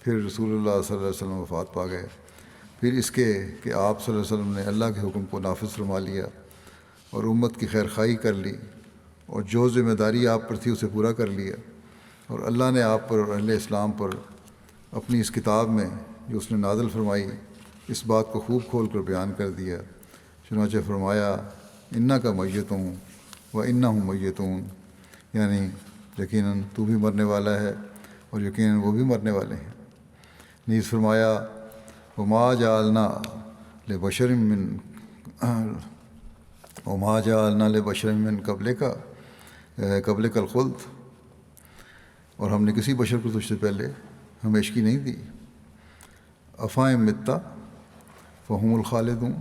پھر رسول اللہ صلی اللہ علیہ وسلم وفات پا گئے، پھر اس کے کہ آپ صلی اللہ علیہ وسلم نے اللہ کے حکم کو نافذ فرما لیا اور امت کی خیر خواہی کر لی، اور جو ذمہ داری آپ پر تھی اسے پورا کر لیا، اور اللہ نے آپ پر اور اہل اسلام پر اپنی اس کتاب میں جو اس نے نازل فرمائی اس بات کو خوب کھول کر بیان کر دیا۔ چنانچہ فرمایا انا کا میتوں و انہم میتون، یعنی یقیناً تو بھی مرنے والا ہے اور یقیناً وہ بھی مرنے والے ہیں۔ نیز فرمایا وما جعلنا لبشر من قبلک الخلد، اور ہم نے کسی بشر کو تجھ سے پہلے ہمیشگی نہیں دی۔ افائم متا فہم الخالدون،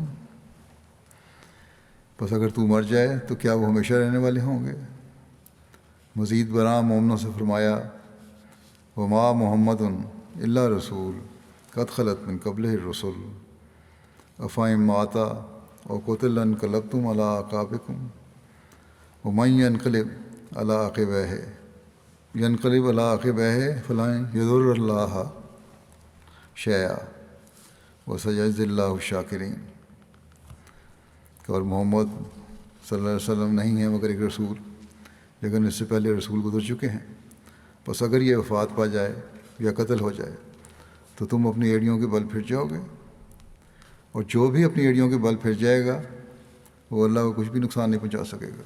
بس اگر تو مر جائے تو کیا وہ ہمیشہ رہنے والے ہوں گے؟ مزید برآں مومنوں سے فرمایا وما محمد الا رسول قد خلت من قبلہ الرسل افائم ماتا او قتل انقلبتم علی اعقابکم ومن ینقلب علی عقبیہ فلن یضر اللہ شیئا وسیجزی اللہ الشاکرین، اور محمد صلی اللہ علیہ وسلم نہیں ہے مگر ایک رسول، لیکن اس سے پہلے رسول گزر چکے ہیں، بس اگر یہ وفات پا جائے یا قتل ہو جائے تو تم اپنی ایڑیوں کے بل پھر جاؤ گے، اور جو بھی اپنی ایڑیوں کے بل پھر جائے گا وہ اللہ کو کچھ بھی نقصان نہیں پہنچا سکے گا،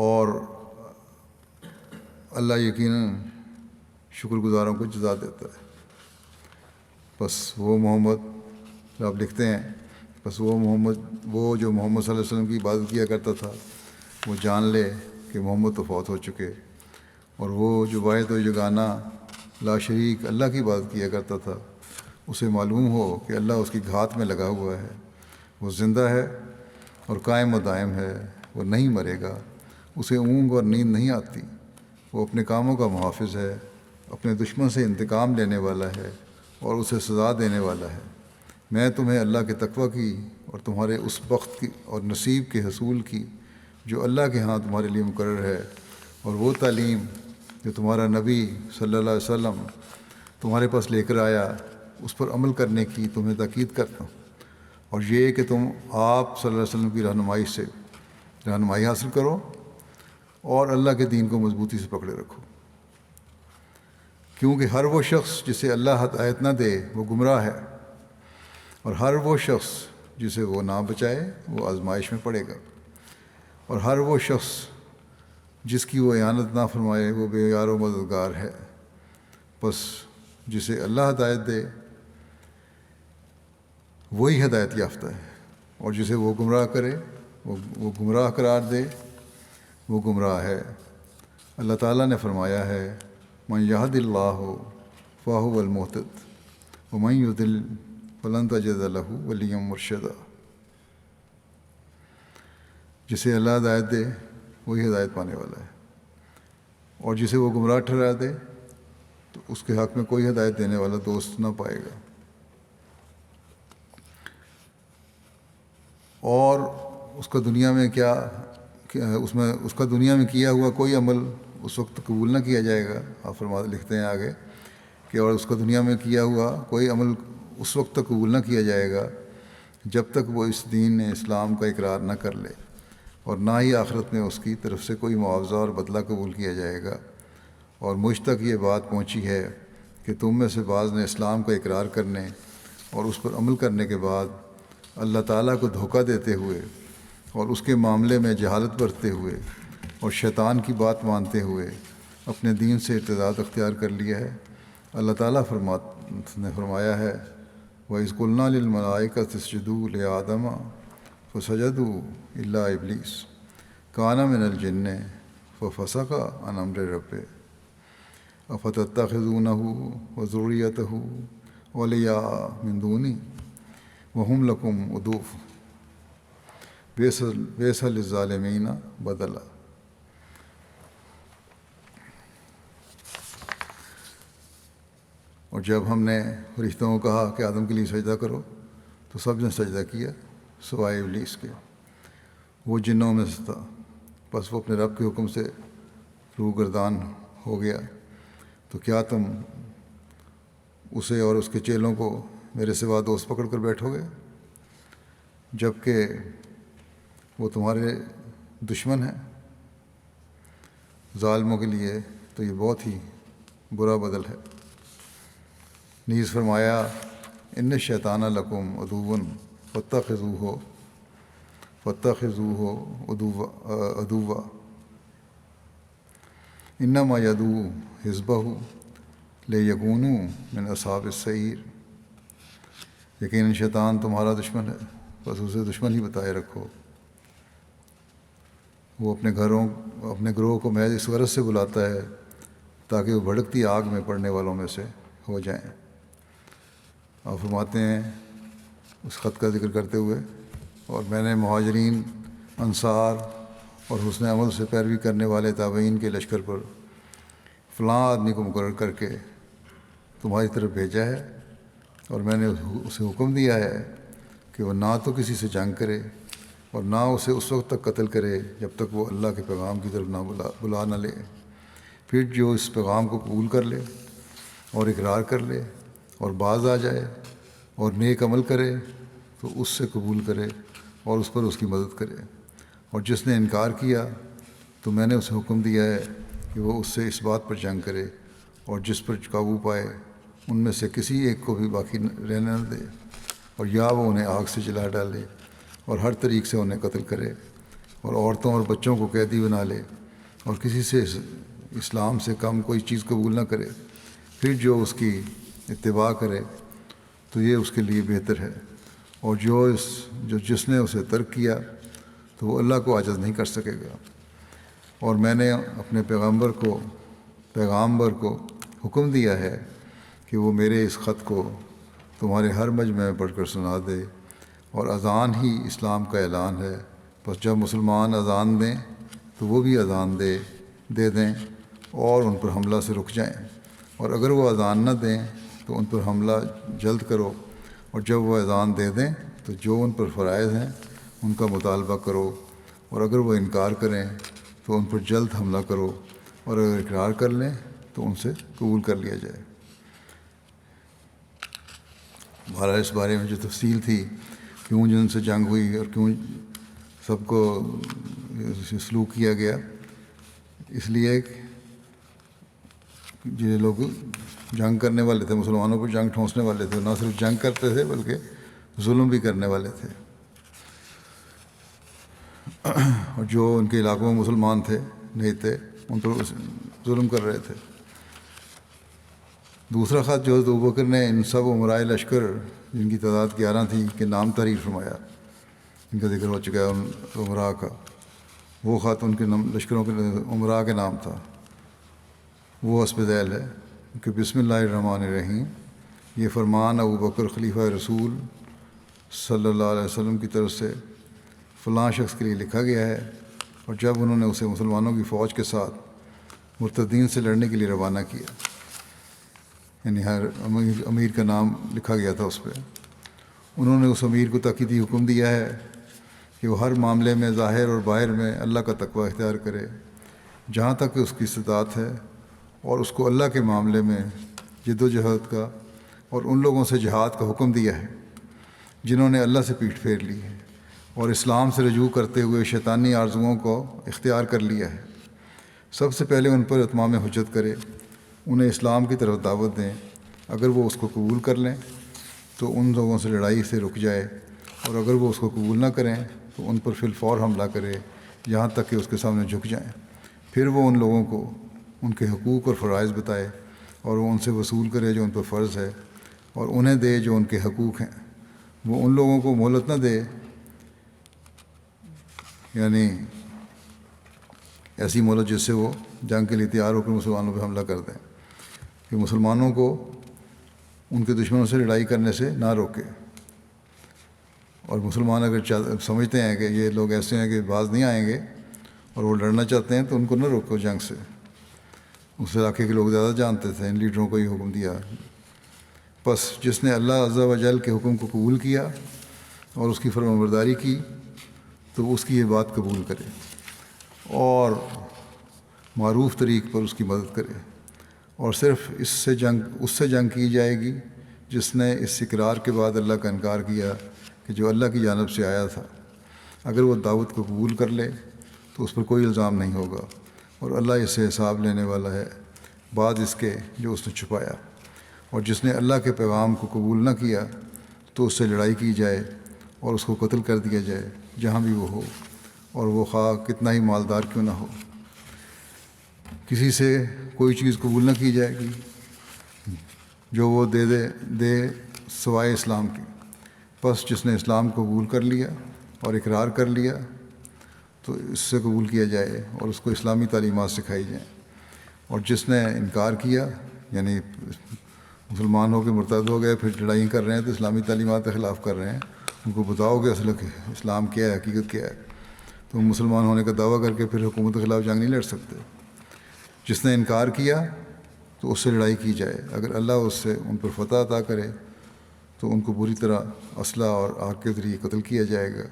اور اللہ یقیناً شکر گزاروں کو جزا دیتا ہے۔ بس وہ محمد، آپ لکھتے ہیں بس وہ جو محمد صلی اللہ علیہ وسلم کی عبادت کیا کرتا تھا وہ جان لے کہ محمد تو فوت ہو چکے، اور وہ جو واحد و یگانہ لا شریک اللہ کی عبادت کیا کرتا تھا اسے معلوم ہو کہ اللہ اس کی گھات میں لگا ہوا ہے، وہ زندہ ہے اور قائم و دائم ہے، وہ نہیں مرے گا، اسے اونگ اور نیند نہیں آتی، وہ اپنے کاموں کا محافظ ہے، اپنے دشمن سے انتقام لینے والا ہے اور اسے سزا دینے والا ہے۔ میں تمہیں اللہ کے تقوی کی اور تمہارے اس بخت کی اور نصیب کے حصول کی جو اللہ کے ہاں تمہارے لیے مقرر ہے، اور وہ تعلیم جو تمہارا نبی صلی اللہ علیہ وسلم تمہارے پاس لے کر آیا اس پر عمل کرنے کی تمہیں تاکید کرتا ہوں، اور یہ کہ تم آپ صلی اللہ علیہ وسلم کی رہنمائی حاصل کرو اور اللہ کے دین کو مضبوطی سے پکڑے رکھو، کیونکہ ہر وہ شخص جسے اللہ ہدایت نہ دے وہ گمراہ ہے، اور ہر وہ شخص جسے وہ نہ بچائے وہ آزمائش میں پڑے گا، اور ہر وہ شخص جس کی وہ اعانت نہ فرمائے وہ بے یار و مددگار ہے۔ بس جسے اللہ ہدایت دے وہی ہدایت یافتہ ہے، اور جسے وہ گمراہ کرے وہ گمراہ قرار دے وہ گمراہ ہے۔ اللہ تعالیٰ نے فرمایا ہے من یہد اللہ فہو المہتد ومن یضلل فلن تجد لہ ولیا مرشدا۔ جسے اللہ ہدایت دے وہی ہدایت پانے والا ہے، اور جسے وہ گمراہ ٹھہرا دے تو اس کے حق میں کوئی ہدایت دینے والا دوست نہ پائے گا۔ اور اس کا دنیا میں اس کا دنیا میں کیا ہوا کوئی عمل اس وقت قبول نہ کیا جائے گا۔ آپ لکھتے ہیں آگے کہ اور اس کا دنیا میں کیا ہوا کوئی عمل اس وقت تک قبول نہ کیا جائے گا جب تک وہ اس دین اسلام کا اقرار نہ کر لے، اور نہ ہی آخرت میں اس کی طرف سے کوئی معاوضہ اور بدلہ قبول کیا جائے گا۔ اور مجھ تک یہ بات پہنچی ہے کہ تم میں سے بعض نے اسلام کا اقرار کرنے اور اس پر عمل کرنے کے بعد اللہ تعالیٰ کو دھوکہ دیتے ہوئے اور اس کے معاملے میں جہالت برتتے ہوئے اور شیطان کی بات مانتے ہوئے اپنے دین سے ارتداد اختیار کر لیا ہے۔ اللہ تعالیٰ نے فرمایا ہے وَإِذْ قُلْنَا لِلْمَلَائِكَةِ اسْجُدُوا لِآدَمَ فَسَجَدُوا إِلَّا إِبْلِيسَ كَانَ مِنَ الْجِنِّ فَفَسَقَ عَنْ أَمْرِ رَبِّهِ أَفَتَتَّخِذُونَهُ وَذُرِّيَّتَهُ أَوْلِيَاءَ مِن دُونِي وَهُمْ لَكُمْ عُدُوٌّ بِئْسَ لِلظَّالِمِينَ بَدَلًا۔ اور جب ہم نے فرشتوں کو کہا کہ آدم کے لیے سجدہ کرو تو سب نے سجدہ کیا سوائے ابلیس کے، وہ جنوں میں سے تھا، بس وہ اپنے رب کے حکم سے روگردان ہو گیا۔ تو کیا تم اسے اور اس کے چیلوں کو میرے سوا دوست پکڑ کر بیٹھو گے، جب کہ وہ تمہارے دشمن ہیں؟ ظالموں کے لیے تو یہ بہت ہی برا بدل ہے۔ نیز فرمایا ان الشیطان لکم عدو فاتخذوہ عدوا انما یدعو حزبہ لیکونوا من اصحاب السعیر۔ یقیناً شیطان تمہارا دشمن ہے، بس اسے دشمن ہی بتائے رکھو۔ وہ اپنے گروہ کو محض اس غرض سے بلاتا ہے تاکہ وہ بھڑکتی آگ میں پڑنے والوں میں سے ہو جائیں۔ آپ فرماتے ہیں اس خط کا ذکر کرتے ہوئے اور میں نے مہاجرین، انصار اور حسن عمل سے پیروی کرنے والے تابعین کے لشکر پر فلاں آدمی کو مقرر کر کے تمہاری طرف بھیجا ہے، اور میں نے اسے حکم دیا ہے کہ وہ نہ تو کسی سے جنگ کرے اور نہ اسے اس وقت تک قتل کرے جب تک وہ اللہ کے پیغام کی طرف نہ بلا نہ لے۔ پھر جو اس پیغام کو قبول کر لے اور اقرار کر لے اور باز آ جائے اور نیک عمل کرے تو اس سے قبول کرے اور اس پر اس کی مدد کرے، اور جس نے انکار کیا تو میں نے اسے حکم دیا ہے کہ وہ اس سے اس بات پر جنگ کرے اور جس پر قابو پائے ان میں سے کسی ایک کو بھی باقی رہنے نہ دے، اور یا وہ انہیں آگ سے جلا ڈالے اور ہر طریق سے انہیں قتل کرے، اور عورتوں اور بچوں کو قیدی بنا لے اور کسی سے اسلام سے کم کوئی چیز قبول نہ کرے۔ پھر جو اس کی اتباع کرے تو یہ اس کے لیے بہتر ہے، اور جس نے اسے ترک کیا تو وہ اللہ کو عاجز نہیں کر سکے گا۔ اور میں نے اپنے پیغامبر کو حکم دیا ہے کہ وہ میرے اس خط کو تمہارے ہر مجمع میں پڑھ کر سنا دے، اور اذان ہی اسلام کا اعلان ہے، بس جب مسلمان اذان دیں تو وہ بھی اذان دے دیں اور ان پر حملہ سے رک جائیں، اور اگر وہ اذان نہ دیں تو ان پر حملہ جلد کرو، اور جب وہ اذان دے دیں تو جو ان پر فرائض ہیں ان کا مطالبہ کرو، اور اگر وہ انکار کریں تو ان پر جلد حملہ کرو، اور اگر اقرار کر لیں تو ان سے قبول کر لیا جائے۔ ہمارا اس بارے میں جو تفصیل تھی کیوں جن سے جنگ ہوئی اور کیوں سب کو سلوک کیا گیا، اس لیے جو لوگ جنگ کرنے والے تھے، مسلمانوں پر جنگ ٹھونسنے والے تھے، نہ صرف جنگ کرتے تھے بلکہ ظلم بھی کرنے والے تھے، اور جو ان کے علاقوں میں مسلمان تھے نہیں تھے ان پر ظلم کر رہے تھے۔ دوسرا خط جو ابوبکر نے ان سب امرائے لشکر جن کی تعداد 11 تھی کے نام تحریر فرمایا، ان کا ذکر ہو چکا ہے امراء کا، وہ خط ان کے لشکروں کے امراء کے نام تھا۔ وہ حسب ذیل ہے کہ بسم اللہ الرحمن الرحیم یہ فرمان ابو بکر خلیفہ رسول صلی اللہ علیہ وسلم کی طرف سے فلاں شخص کے لیے لکھا گیا ہے، اور جب انہوں نے اسے مسلمانوں کی فوج کے ساتھ مرتدین سے لڑنے کے لیے روانہ کیا، یعنی ہر امیر کا نام لکھا گیا تھا اس پہ، انہوں نے اس امیر کو تاکیدی حکم دیا ہے کہ وہ ہر معاملے میں ظاہر اور باہر میں اللہ کا تقوی اختیار کرے جہاں تک کہ اس کی استطاعت ہے، اور اس کو اللہ کے معاملے میں جد و جہد کا اور ان لوگوں سے جہاد کا حکم دیا ہے جنہوں نے اللہ سے پیٹھ پھیر لی ہے اور اسلام سے رجوع کرتے ہوئے شیطانی آرزوؤں کو اختیار کر لیا ہے۔ سب سے پہلے ان پر اتمام حجت کرے، انہیں اسلام کی طرف دعوت دیں، اگر وہ اس کو قبول کر لیں تو ان لوگوں سے لڑائی سے رک جائے، اور اگر وہ اس کو قبول نہ کریں تو ان پر فی الفور حملہ کرے یہاں تک کہ اس کے سامنے جھک جائیں۔ پھر وہ ان لوگوں کو ان کے حقوق اور فرائض بتائے اور وہ ان سے وصول کرے جو ان پر فرض ہے، اور انہیں دے جو ان کے حقوق ہیں۔ وہ ان لوگوں کو مہلت نہ دے، یعنی ایسی مہلت جس سے وہ جنگ کے لیے تیار ہو کر مسلمانوں پہ حملہ کر دیں، کہ مسلمانوں کو ان کے دشمنوں سے لڑائی کرنے سے نہ روکے۔ اور مسلمان اگر سمجھتے ہیں کہ یہ لوگ ایسے ہیں کہ باز نہیں آئیں گے اور وہ لڑنا چاہتے ہیں تو ان کو نہ روکو جنگ سے۔ اس علاقے کے لوگ زیادہ جانتے تھے، ان لیڈروں کو یہ حکم دیا۔ پس جس نے اللہ عز و جل کے حکم کو قبول کیا اور اس کی فرمانبرداری کی تو اس کی یہ بات قبول کرے اور معروف طریق پر اس کی مدد کرے، اور صرف اس سے جنگ کی جائے گی جس نے اس اقرار کے بعد اللہ کا انکار کیا کہ جو اللہ کی جانب سے آیا تھا۔ اگر وہ دعوت کو قبول کر لے تو اس پر کوئی الزام نہیں ہوگا، اور اللہ اس سے حساب لینے والا ہے بعد اس کے جو اس نے چھپایا۔ اور جس نے اللہ کے پیغام کو قبول نہ کیا تو اس سے لڑائی کی جائے اور اس کو قتل کر دیا جائے جہاں بھی وہ ہو، اور وہ خواہ کتنا ہی مالدار کیوں نہ ہو۔ کسی سے کوئی چیز قبول نہ کی جائے گی جو وہ دے سوائے اسلام کی۔ بس جس نے اسلام کو قبول کر لیا اور اقرار کر لیا تو اس سے قبول کیا جائے اور اس کو اسلامی تعلیمات سکھائی جائیں، اور جس نے انکار کیا یعنی مسلمان ہو کے مرتد ہو گئے پھر لڑائی کر رہے ہیں تو اسلامی تعلیمات کے خلاف کر رہے ہیں، ان کو بتاؤ کہ اصل اسلام کیا ہے، حقیقت کیا ہے، تو مسلمان ہونے کا دعویٰ کر کے پھر حکومت کے خلاف جنگ نہیں لڑ سکتے۔ جس نے انکار کیا تو اس سے لڑائی کی جائے، اگر اللہ اس سے ان پر فتح عطا کرے تو ان کو بری طرح اسلحہ اور آگ کے ذریعے قتل کیا جائے گا۔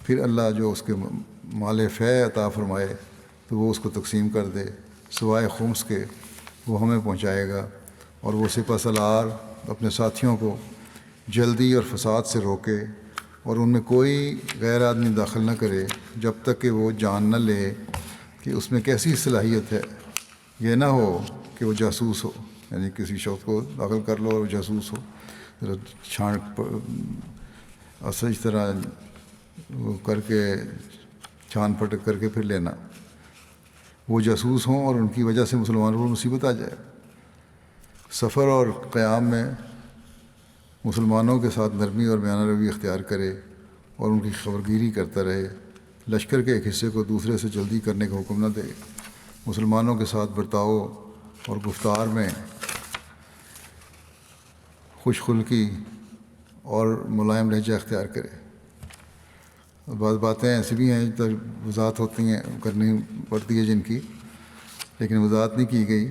پھر اللہ جو اس کے مال فے عطا فرمائے تو وہ اس کو تقسیم کر دے، سوائے خمس کے وہ ہمیں پہنچائے گا، اور وہ سپہ سالار اپنے ساتھیوں کو جلدی اور فساد سے روکے، اور ان میں کوئی غیر آدمی داخل نہ کرے جب تک کہ وہ جان نہ لے کہ اس میں کیسی صلاحیت ہے۔ یہ نہ ہو کہ وہ جاسوس ہو، یعنی کسی شخص کو داخل کر لو اور وہ جاسوس ہو، اس طرح وہ کر کے چھان پھٹک کر کے پھر لینا، وہ جاسوس ہوں اور ان کی وجہ سے مسلمانوں پر مصیبت آ جائے۔ سفر اور قیام میں مسلمانوں کے ساتھ نرمی اور میانہ روی اختیار کرے اور ان کی خبرگیری کرتا رہے، لشکر کے ایک حصے کو دوسرے سے جلدی کرنے کا حکم نہ دے، مسلمانوں کے ساتھ برتاؤ اور گفتار میں خوش خلقی اور ملائم لہجہ اختیار کرے۔ بعض باتیں ایسی بھی ہیں جو وضاحت ہوتی ہیں، کرنی پڑتی ہے جن کی، لیکن وضاحت نہیں کی گئی،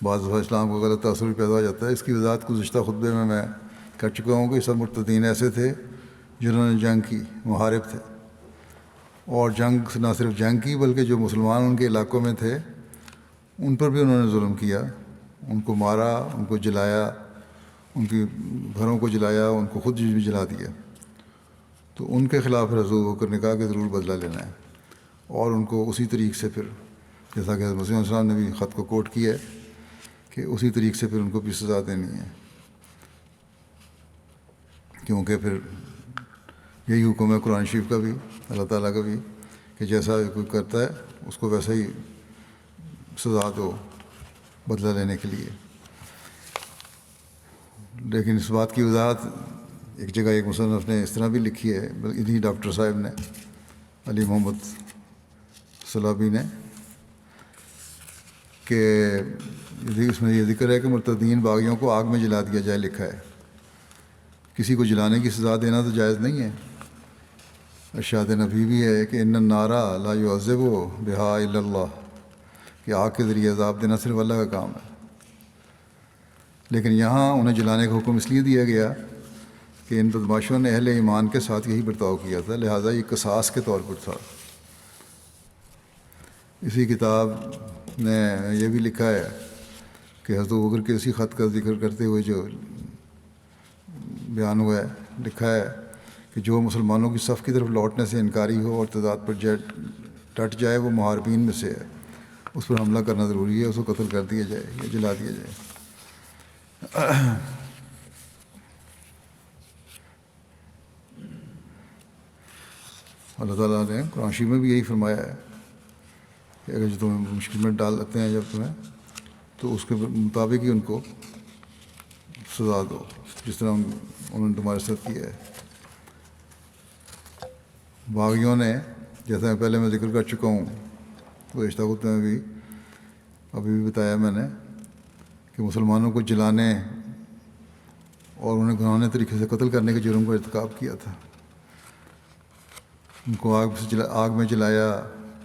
بعض دفعہ اسلام کو غلط تاثر بھی پیدا ہو جاتا ہے۔ اس کی وضاحت گزشتہ خطبے میں کر چکا ہوں کہ سب مرتدین ایسے تھے جنہوں نے جنگ کی، محارب تھے، اور جنگ نہ صرف جنگ کی بلکہ جو مسلمان ان کے علاقوں میں تھے ان پر بھی انہوں نے ظلم کیا، ان کو مارا، ان کو جلایا، ان کی گھروں کو جلایا، ان کو خود بھی جلا دیا۔ تو ان کے خلاف رجوع ہو کر نکاح کے ضرور بدلہ لینا ہے، اور ان کو اسی طریق سے پھر جیسا کہ حضرت مسیح علیہ السلام نے بھی خط کو کوٹ کیا ہے کہ اسی طریق سے پھر ان کو بھی سزا دینی ہے، کیونکہ پھر یہی حکم ہے قرآن شریف کا بھی، اللہ تعالیٰ کا بھی، کہ جیسا کوئی کرتا ہے اس کو ویسا ہی سزا دو بدلہ لینے کے لیے۔ لیکن اس بات کی وضاحت ایک جگہ ایک مصنف نے اس طرح بھی لکھی ہے، انہی ڈاکٹر صاحب نے، علی محمد سلابی نے، کہ اس میں یہ ذکر ہے کہ مرتدین باغیوں کو آگ میں جلا دیا جائے لکھا ہے. کسی کو جلانے کی سزا دینا تو جائز نہیں ہے. ارشاد نبی بھی ہے کہ ان النار لا يعذب بها الا اللہ، کہ آگ کے ذریعے عذاب دینا صرف اللہ کا کام ہے. لیکن یہاں انہیں جلانے کا حکم اس لیے دیا گیا کہ ان بدماشوں نے اہل ایمان کے ساتھ یہی برتاؤ کیا تھا، لہٰذا یہ قصاص کے طور پر تھا. اسی کتاب نے یہ بھی لکھا ہے کہ حضرت ابوبکر کے اسی خط کا ذکر کرتے ہوئے جو بیان ہوا ہے، لکھا ہے کہ جو مسلمانوں کی صف کی طرف لوٹنے سے انکاری ہو اور تضاد پر ڈٹ جائے وہ محاربین میں سے ہے، اس پر حملہ کرنا ضروری ہے، اس کو قتل کر دیا جائے یا جلا دیا جائے. اللہ تعالیٰ نے قرآن شریف میں بھی یہی فرمایا ہے کہ اگر جو تمہیں مشکل میں ڈال لیتے ہیں جب تمہیں، تو اس کے مطابق ہی ان کو سزا دو جس طرح انہوں نے تمہارے ساتھ کیا ہے. باغیوں نے، جیسا پہلے میں ذکر کر چکا ہوں گزشتہ خطبے میں بھی، ابھی بھی بتایا میں نے کہ مسلمانوں کو جلانے اور انہیں گھناؤنے طریقے سے قتل کرنے کے جرم کو ارتکاب کیا تھا. ان کو آگ میں جلایا،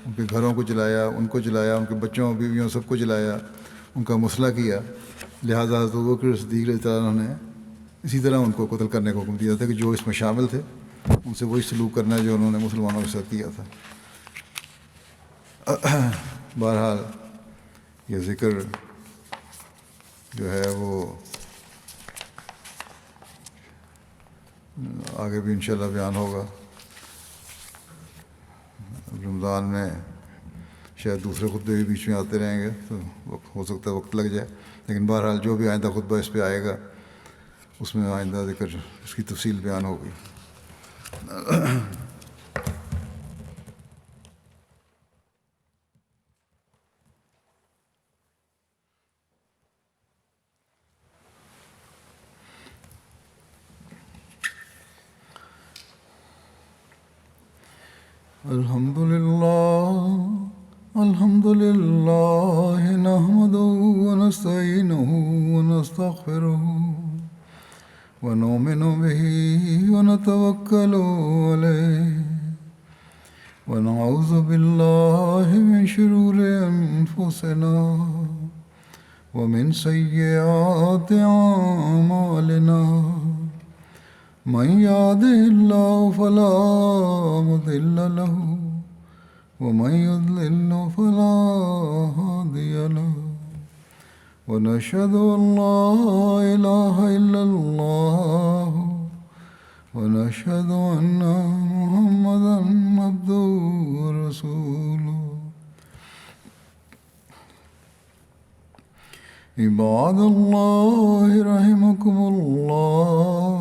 ان کے گھروں کو جلایا، ان کو جلایا، ان کے بچوں بیویوں سب کو جلایا، ان کا مسئلہ کیا. لہٰذا حضرت ابوبکر صدیق رضی اللہ عنہ نے اسی طرح ان کو قتل کرنے کا حکم دیا تھا کہ جو اس میں شامل تھے ان سے وہی سلوک کرنا ہے جو انہوں نے مسلمانوں کے ساتھ کیا تھا. بہرحال یہ ذکر جو ہے وہ آگے بھی انشاءاللہ بیان ہوگا. رمضان میں شاید دوسرے خطبے بھی بیچ میں آتے رہیں گے تو ہو سکتا ہے وقت لگ جائے، لیکن بہرحال جو بھی آئندہ خطبہ اس پہ آئے گا اس میں آئندہ ذکر اس کی تفصیل بیان ہوگی. الحمد لله نحمده ونستعينه ونستغفره ونؤمن به ونتوكل عليه ونعوذ بالله من شرور أنفسنا ومن سيئات أعمالنا. من يهده الله فلا مضل له ومن يضلل فلا هادي له. ونشهد أن لا إله إلا الله ونشهد أن محمدا عبده ورسوله. عباد الله رحمكم الله،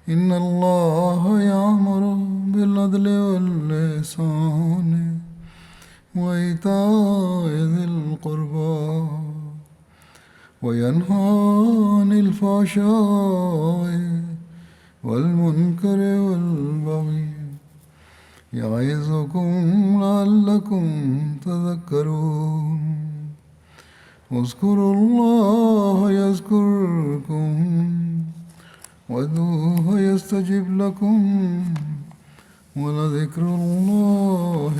إن الله يأمر بالعدل والإحسان وإيتاء ذي القربى وينهى عن الفحشاء والمنكر والبغي يعظكم لعلكم تذكرون. اذكروا الله يذكركم وادعوه يستجب لكم ولذكر الله